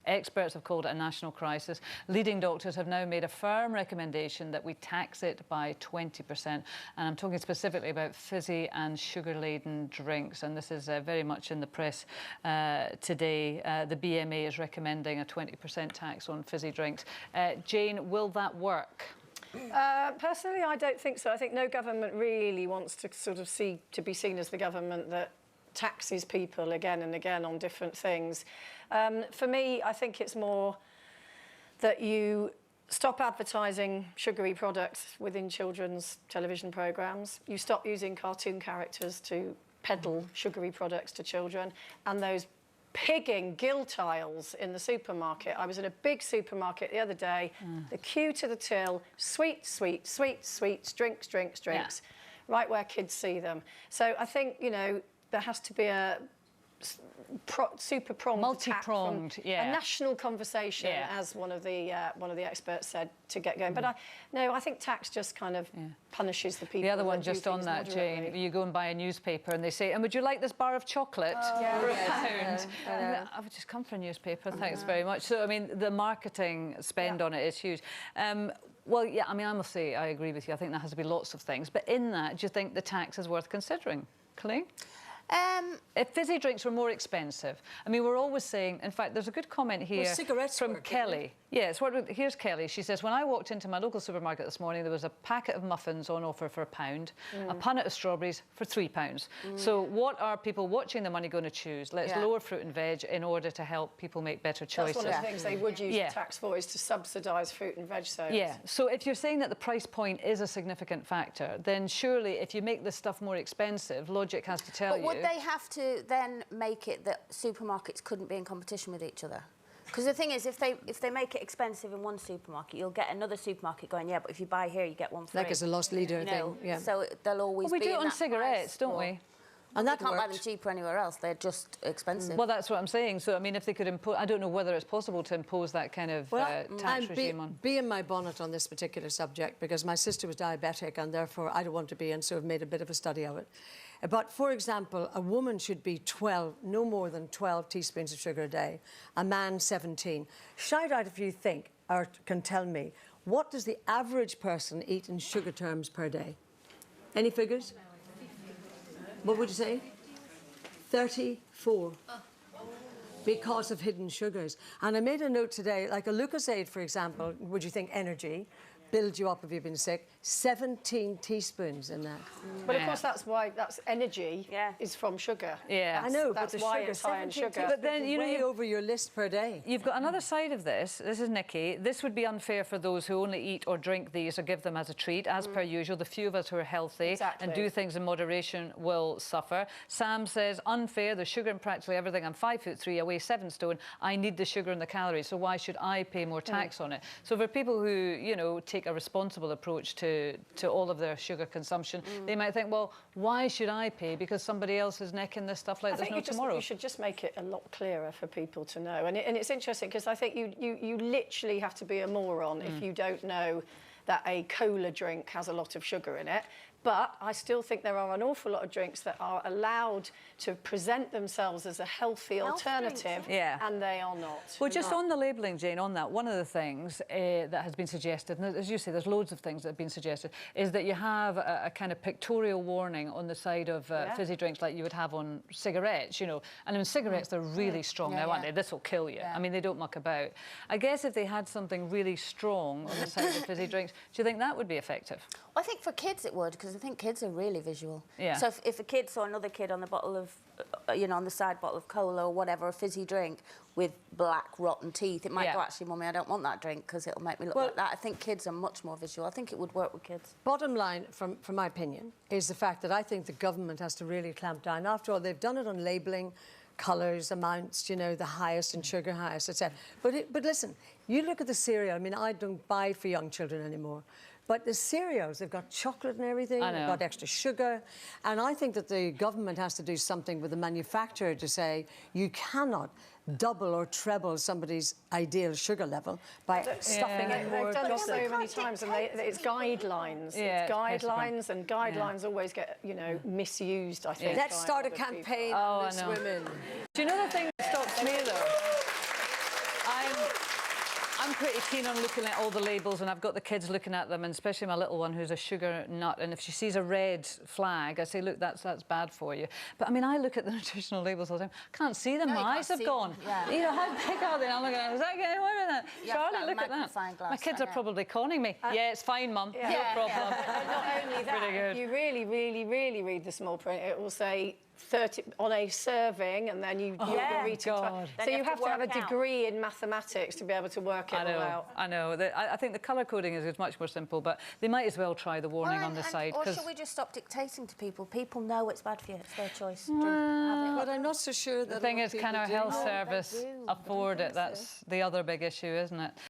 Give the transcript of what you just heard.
Experts have called it a national crisis. Leading doctors have now made a firm recommendation that we tax it by 20%. And I'm talking specifically about fizzy and sugar-laden drinks. And this is very much in the press today. The BMA is recommending a 20% tax on fizzy drinks. Jane, will that work? Personally, I don't think so. I think no government really wants to sort of be seen as the government that taxes people again and again on different things. For me, I think it's more that you stop advertising sugary products within children's television programmes. You stop using cartoon characters to peddle sugary products to children, and those pigging gilt aisles in the supermarket. I was in a big supermarket the other day, the queue to the till, sweets, drinks, right where kids see them. So I think, you know, there has to be a super-pronged, multi-pronged, a national conversation, as one of the experts said, to get going. But I think tax just kind of punishes the people. The other one, just on that, Jane, you go and buy a newspaper and they say, and would you like this bar of chocolate for £1? I would just come for a newspaper, thanks very much. So, I mean, the marketing spend on it is huge. Well, yeah, I mean, I must say, I agree with you. I think there has to be lots of things. But in that, do you think the tax is worth considering? Colleen? If fizzy drinks were more expensive, I mean, we're always saying, in fact, there's a good comment here from Kelly. Yes, here's Kelly. She says, when I walked into my local supermarket this morning, there was a packet of muffins on offer for £1, a punnet of strawberries for £3. So what are people watching the money going to choose? Let's lower fruit and veg in order to help people make better choices. That's one of the things they would use the tax for, is to subsidise fruit and veg sales. Yeah, so if you're saying that the price point is a significant factor, then surely if you make this stuff more expensive, logic has to tell you... But would they have to then make it that supermarkets couldn't be in competition with each other? Because the thing is, if they make it expensive in one supermarket, you'll get another supermarket going, yeah, but if you buy here, you get one free. Like it's a lost leader thing, yeah. So they'll always we do it on cigarettes, don't we? And that can't buy them cheaper anywhere else. They're just expensive. Well, that's what I'm saying. So, I mean, if they could impose... I don't know whether it's possible to impose that kind of tax regime on... Be in my bonnet on this particular subject, because my sister was diabetic and therefore I don't want to be, and so I've made a bit of a study of it. But, for example, a woman should be no more than 12 teaspoons of sugar a day, a man 17. Shout out if you think, or can tell me, what does the average person eat in sugar terms per day? Any figures? What would you say? 34. Because of hidden sugars. And I made a note today, like a Lucozade, for example, would you think energy, build you up if you've been sick, 17 teaspoons in that. But of course that's why energy is from sugar. Yeah, I know, that's but the why sugar, it's high in sugar. But then you know, way over your list per day. You've got another side of this. This is Nikki. This would be unfair for those who only eat or drink these or give them as a treat. As per usual, the few of us who are healthy and do things in moderation will suffer. Sam says, unfair, there's sugar in practically everything. I'm 5'3", I weigh 7 stone. I need the sugar and the calories, so why should I pay more tax on it? So for people who, you know, take a responsible approach to all of their sugar consumption, they might think, well, why should I pay? Because somebody else is necking this stuff like there's no tomorrow. You should just make it a lot clearer for people to know. And it's interesting, because I think you literally have to be a moron if you don't know that a cola drink has a lot of sugar in it. But I still think there are an awful lot of drinks that are allowed to present themselves as a healthy alternative, and they are not. Well, just on the labelling, Jane, on that, one of the things that has been suggested, and as you say, there's loads of things that have been suggested, is that you have a kind of pictorial warning on the side of fizzy drinks like you would have on cigarettes, you know. And in cigarettes, they're really strong now, aren't they? This will kill you. I mean, they don't muck about. I guess if they had something really strong on the side of fizzy drinks, do you think that would be effective? Well, I think for kids it would, because I think kids are really visual. Yeah. So if a kid saw another kid on the bottle of, you know, on the side bottle of cola or whatever, a fizzy drink with black, rotten teeth, it might go, actually, Mummy, I don't want that drink because it'll make me look like that. I think kids are much more visual. I think it would work with kids. Bottom line, from my opinion, is the fact that I think the government has to really clamp down. After all, they've done it on labelling, colours, amounts, you know, the highest in sugar, highest, etc. But listen, you look at the cereal. I mean, I don't buy for young children anymore. But the cereals, they've got chocolate and everything, they've got extra sugar. And I think that the government has to do something with the manufacturer to say, you cannot double or treble somebody's ideal sugar level by stuffing in more chocolate. They've done it so many times, and it's guidelines. It's guidelines, and guidelines always get, you know, misused, I think. Let's start a campaign on this women. Do you know the thing that stops me, though? I'm pretty keen on looking at all the labels, and I've got the kids looking at them, and especially my little one who's a sugar nut, and if she sees a red flag, I say, look, that's bad for you. But I mean, I look at the nutritional labels all the time. I can't see them. My eyes have gone. Yeah. You know, how big are they? And I'm looking at, is that getting away with that? Charlie, look at that. Glass, my kids are probably conning me. Yeah, it's fine, Mum. Yeah. No problem. Not only that, if you really, really, really read the small print, it will say 30 on a serving, and then you're reading. So you have to have a degree in mathematics to be able to work it all out. I know. I think the colour coding is much more simple, but they might as well try the warning on the side. Or should we just stop dictating to people? People know it's bad for you. It's their choice. But I'm not so sure that... The thing is, can our health service afford it? That's the other big issue, isn't it?